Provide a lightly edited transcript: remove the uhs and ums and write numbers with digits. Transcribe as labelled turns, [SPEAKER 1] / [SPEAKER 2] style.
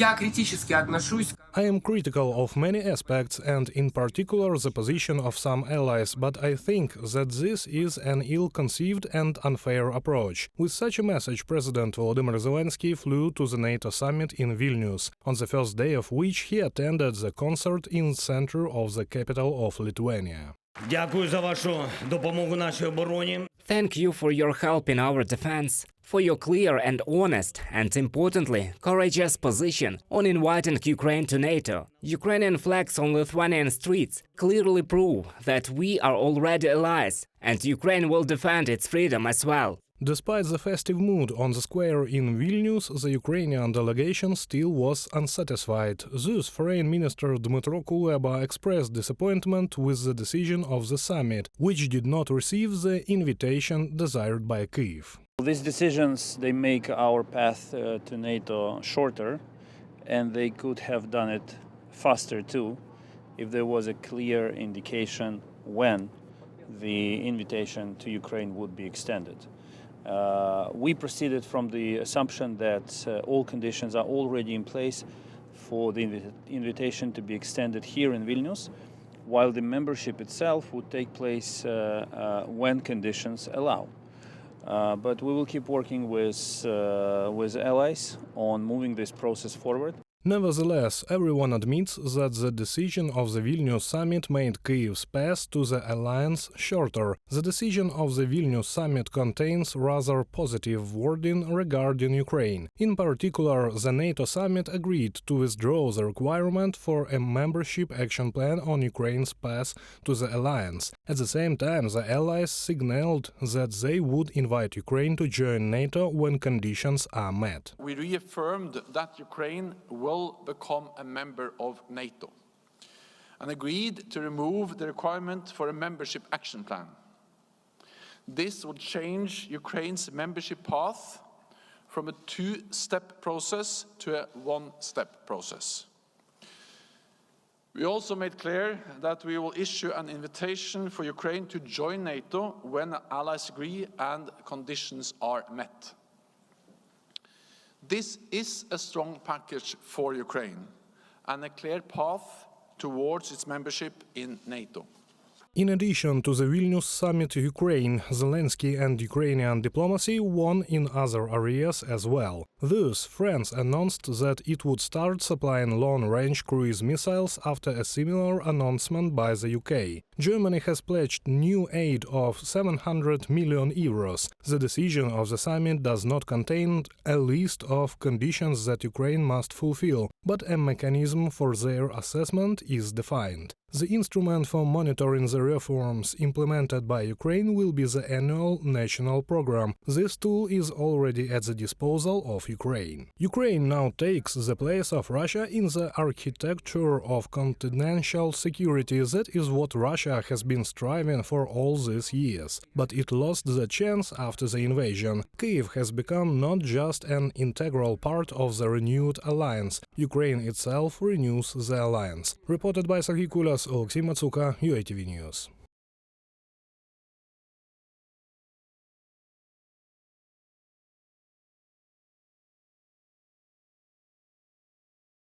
[SPEAKER 1] Я критически отношусь.
[SPEAKER 2] I am critical of many aspects and in particular the position of some allies, but I think that this is an ill-conceived and unfair approach. With such a message, President Volodymyr Zelensky flew to the NATO summit in Vilnius, on the first day of which he attended the concert in the center of the capital of Lithuania.
[SPEAKER 3] Дякую за вашу допомогу нашій обороні.
[SPEAKER 4] Thank you for your help in our defense, for your clear and honest, and importantly, courageous position on inviting Ukraine to NATO. Ukrainian flags on Lithuanian streets clearly prove that we are already allies, and Ukraine will defend its freedom as well.
[SPEAKER 2] Despite the festive mood on the square in Vilnius, the Ukrainian delegation still was unsatisfied. Thus, Foreign Minister Dmytro Kuleba expressed disappointment with the decision of the summit, which did not receive the invitation desired by Kyiv.
[SPEAKER 5] These decisions, they make our path to NATO shorter, and they could have done it faster too, if there was a clear indication when the invitation to Ukraine would be extended. We proceeded from the assumption that all conditions are already in place for the invitation to be extended here in Vilnius, while the membership itself would take place when conditions allow. But we will keep working with allies on moving this process forward.
[SPEAKER 2] Nevertheless, everyone admits that the decision of the Vilnius summit made Kyiv's path to the alliance shorter. The decision of the Vilnius summit contains rather positive wording regarding Ukraine. In particular, the NATO summit agreed to withdraw the requirement for a membership action plan on Ukraine's path to the alliance. At the same time, the allies signaled that they would invite Ukraine to join NATO when conditions are met.
[SPEAKER 6] We reaffirmed that Ukraine will become a member of NATO and agreed to remove the requirement for a membership action plan. This would change Ukraine's membership path from a two-step process to a one-step process. We also made clear that we will issue an invitation for Ukraine to join NATO when allies agree and conditions are met. This is a strong package for Ukraine and a clear path towards its membership in NATO.
[SPEAKER 2] In addition to the Vilnius summit, Ukraine, Zelensky and Ukrainian diplomacy won in other areas as well. Thus, France announced that it would start supplying long-range cruise missiles after a similar announcement by the UK. Germany has pledged new aid of 700 million euros. The decision of the summit does not contain a list of conditions that Ukraine must fulfill, but a mechanism for their assessment is defined. The instrument for monitoring the reforms implemented by Ukraine will be the annual national program. This tool is already at the disposal of Ukraine. Ukraine now takes the place of Russia in the architecture of continental security. That is what Russia has been striving for all these years. But it lost the chance after the invasion. Kyiv has become not just an integral part of the renewed alliance. Ukraine itself renews the alliance. Reported by Oleksii Matsuka, UATV News.